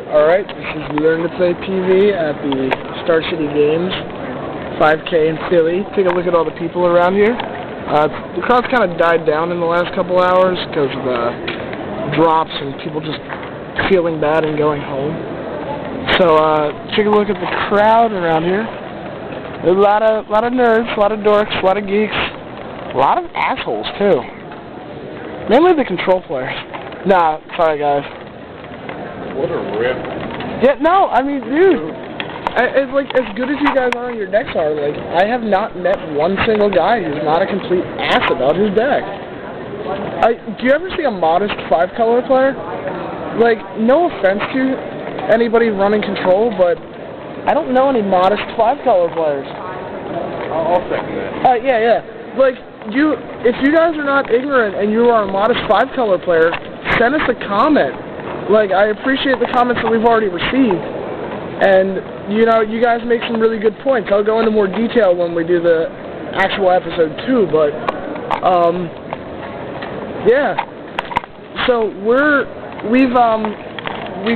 Alright, this is Learn to Play PV at the Star City Games 5K in Philly. Take a look at all the people around here. The crowd's kind of died down in the last couple hours because of drops and people just feeling bad and going home. So take a look at the crowd around here. There's a lot of nerds, a lot of dorks, a lot of geeks, a lot of assholes too. Mainly the control players. Nah, sorry guys. What a rip. Yeah, no, I mean, dude, it's like, as good as you guys are and your decks are, like, I have not met one single guy who's not a complete ass about his deck. Do you ever see a modest 5-color player? Like, no offense to anybody running control, but I don't know any modest 5-color players. I'll second that. Yeah. Like, if you guys are not ignorant and you are a modest 5-color player, send us a comment. Like, I appreciate the comments that we've already received, and, you know, you guys make some really good points. I'll go into more detail when we do the actual episode 2, but, yeah. So, we've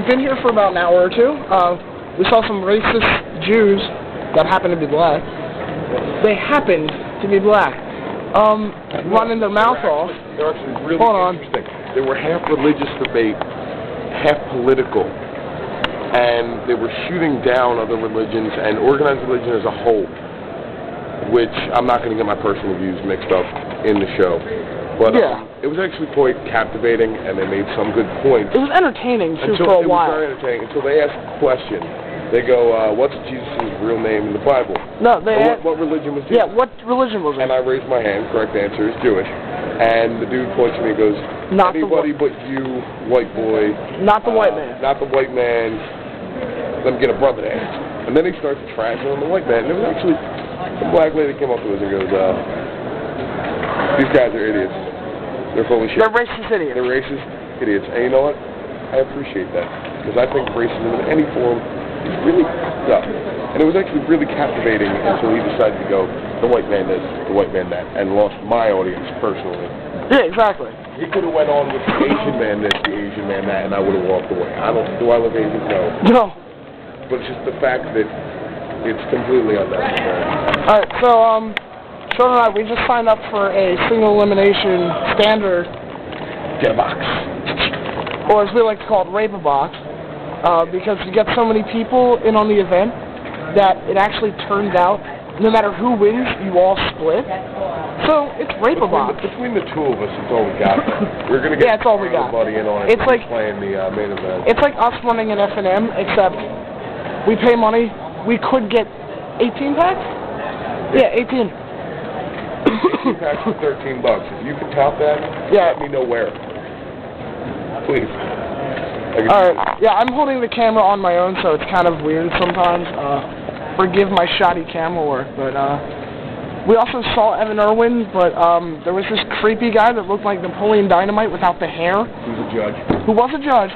been here for about an hour or two. We saw some racist Jews that happen to be black. They happened to be black. Running their mouth off. They're actually really interesting. They were half religious debate, half political, and they were shooting down other religions and organized religion as a whole, which I'm not going to get my personal views mixed up in the show, but it was actually quite captivating, and they made some good points. It was entertaining too for a while. It was very entertaining until they asked a question. They go, what's Jesus' real name in the Bible? No, what religion was Jesus? Yeah, what religion was it? And I raised my hand. Correct answer is Jewish. And the dude points to me and goes, not anybody but you, white boy. Not the white man. Not the white man. Let me get a brother to answer. And then he starts trashing on the white man. And there was actually a black lady came up to us and goes, these guys are idiots. They're full of shit. They're racist idiots. They're racist idiots. And you know what? I appreciate that. Because I think racism in any form is really tough. And it was actually really captivating until he decided to go, the white man this, the white man that, and lost my audience personally. Yeah, exactly. He could have went on with the Asian man this, the Asian man that, and I would have walked away. Do I look Asian? No. No. But it's just the fact that it's completely unnecessary. Alright, so, Sean and I, we just signed up for a single elimination standard Get a box. Or as we like to call it, rape a box, because you get so many people in on the event that it actually turns out no matter who wins, you all split. So it's rape a box. Between the two of us, it's all we got. We're gonna get it's all we got. Buddy in on it. It's like playing the main event. It's like us running an F&M, except we pay money. We could get 18 packs. Yeah, 18. 18 packs for $13. If you can top that, let me know where. Please. Alright, yeah, I'm holding the camera on my own, so it's kind of weird sometimes. Forgive my shoddy camera work, but, we also saw Evan Irwin, but, there was this creepy guy that looked like Napoleon Dynamite without the hair. Who's a judge. Who was a judge,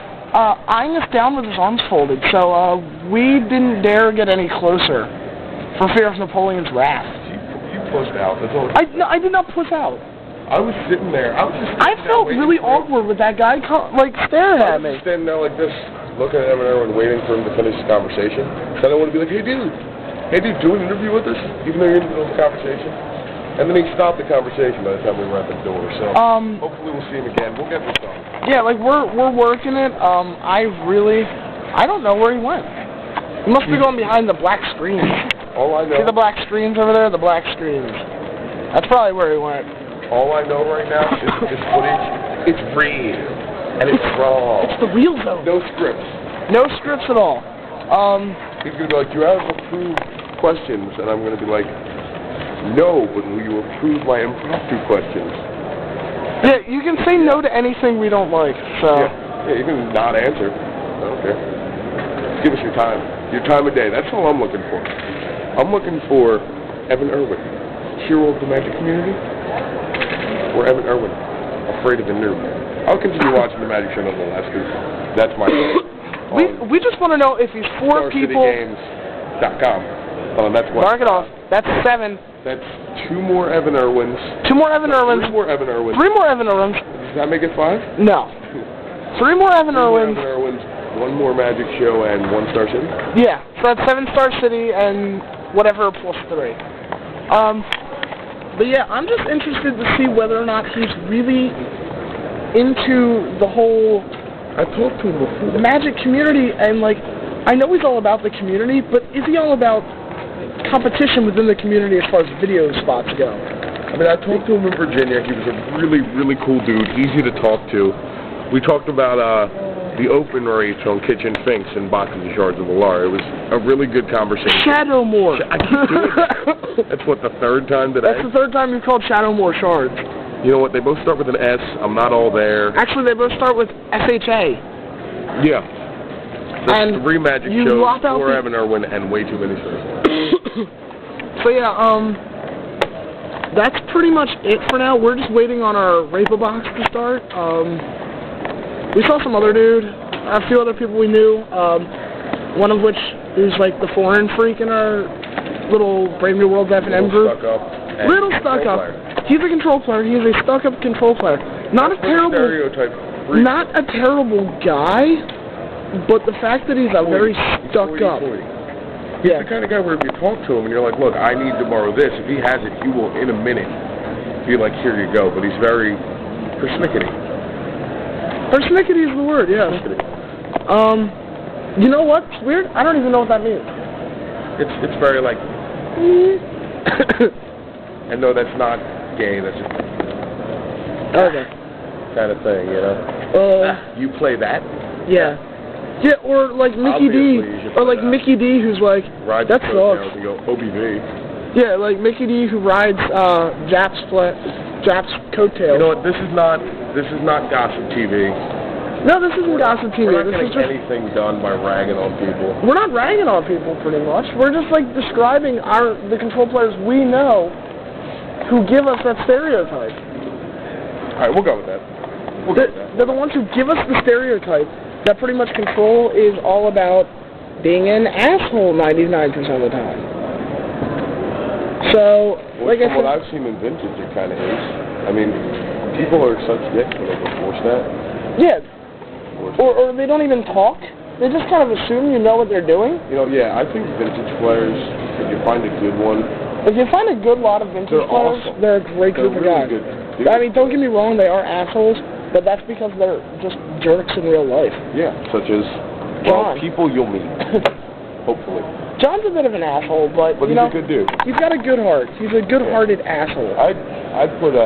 eyeing us down with his arms folded, so, we didn't dare get any closer for fear of Napoleon's wrath. You pushed out, that's all. No, I did not push out. I was sitting there. I felt really awkward with that guy, like, staring at me. I was standing there like this, looking at Evan Irwin, waiting for him to finish the conversation. So I want to be like, hey, dude, do an interview with us, even though you're in the middle of the conversation. And then he stopped the conversation by the time we were at the door. So hopefully we'll see him again. We'll get this done. Yeah, like, we're working it. I don't know where he went. He must be going behind the black screens. All I know. See the black screens over there? The black screens. That's probably where he went. All I know right now is this footage, it's real, and it's raw. It's the real zone. No scripts. No scripts at all. He's going to be like, you have approved questions, and I'm going to be like, no, but will you approve my impromptu questions? Yeah, you can say no to anything we don't like, so. Yeah, you can not answer. I don't care. Give us your time of day. That's all I'm looking for. I'm looking for Evan Irwin, hero of the Magic community. Or Evan Irwin, afraid of the noob. I'll continue watching the Magic Show nonetheless, because that's my we just want to know if he's for people. StarCityGames.com. That's what. Mark it off. That's 7. That's 2 more Evan Irwins. 2 more Evan Irwins. 3 more Evan Irwins. 3 more Evan Irwins. Does that make it 5? No. 3 more Evan Irwins. 3 more Evan Irwins. one more Magic show and one Star City? Yeah, so that's 7 Star City and whatever plus 3. But yeah, I'm just interested to see whether or not he's really into the whole I talked to him before. Magic community, and like, I know he's all about the community, but is he all about competition within the community as far as video spots go? I mean, I talked to him in Virginia. He was a really, really cool dude, easy to talk to. We talked about the open rates on Kitchen Finks and Boxes of Shards of Alara. It was a really good conversation. Shadowmoor. I keep doing that. That's what, the third time today? That's the third time you've called Shadowmoor Shards. You know what? They both start with an S. I'm not all there. Actually, they both start with SHA. Yeah. There's And 3 Magic you shows, locked out 4 the- Evan Irwin, and way too many shows. So yeah, that's pretty much it for now. We're just waiting on our Rapa box to start. We saw some other dude, a few other people we knew, one of which is like the foreign freak in our little Brave New World F&M group. Little stuck up. He's a control player. He is a stuck-up control player. Not a terrible, Stereotype freak. not a terrible guy, but the fact that he's a very stuck-up. He's the kind of guy where if you talk to him and you're like, look, I need to borrow this, if he has it, he will, in a minute, be like, here you go. But he's very persnickety. Persnickety is the word, yeah. You know what? It's weird. I don't even know what that means. It's very like, and no, that's not gay. That's just Okay. kind of thing, you know. You play that? Yeah. Yeah, or like Mickey D, Obviously, you should or play like that. Mickey D, who's like, Ride that the coattails sucks. and go OBV. Yeah, like Mickey D, who rides Jap's coattails. You know what? This is not gossip TV. No, this isn't gossip TV. We're not This is getting just anything done by ragging on people. we're not ragging on people, pretty much. We're just like describing the control players we know who give us that stereotype. All right, we'll go with that. We'll go with that. They're the ones who give us the stereotype that pretty much control is all about being an asshole 99% of the time. So, Well, like I from what said, I've seen in Vintage, it kind of is. I mean, people are such dicks when they force that. yeah, or they don't even talk. They just kind of assume you know what they're doing. You know, yeah, I think Vintage players, if you find a good one, If you find a good lot of vintage they're players, awesome. they're a great They're group of really guys. good dudes. I mean, don't get me wrong, they are assholes, but that's because they're just jerks in real life. Yeah, such as, John. well, people you'll meet, hopefully. John's a bit of an asshole, but But you he's know, a good dude. he's got a good heart. He's a good-hearted asshole. I'd put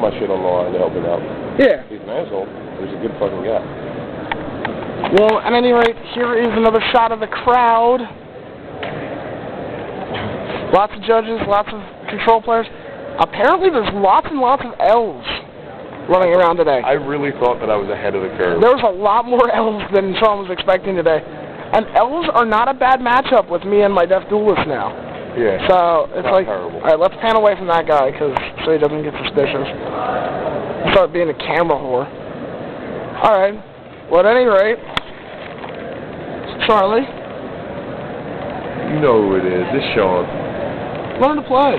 my shit on the line to help him out. Yeah. He's an asshole, but he's a good fucking guy. Well, at any rate, here is another shot of the crowd. Lots of judges, lots of control players. Apparently, there's lots and lots of elves running around today. I really thought that I was ahead of the curve. There was a lot more elves than Sean was expecting today. And elves are not a bad matchup with me and my Deaf Duelist now. Yeah. So, it's Not like, terrible. alright, let's pan away from that guy, so he doesn't get suspicious. Start being a camera whore. Alright, well, at any rate, Charlie, You know who it is. It's Sean. learn to play.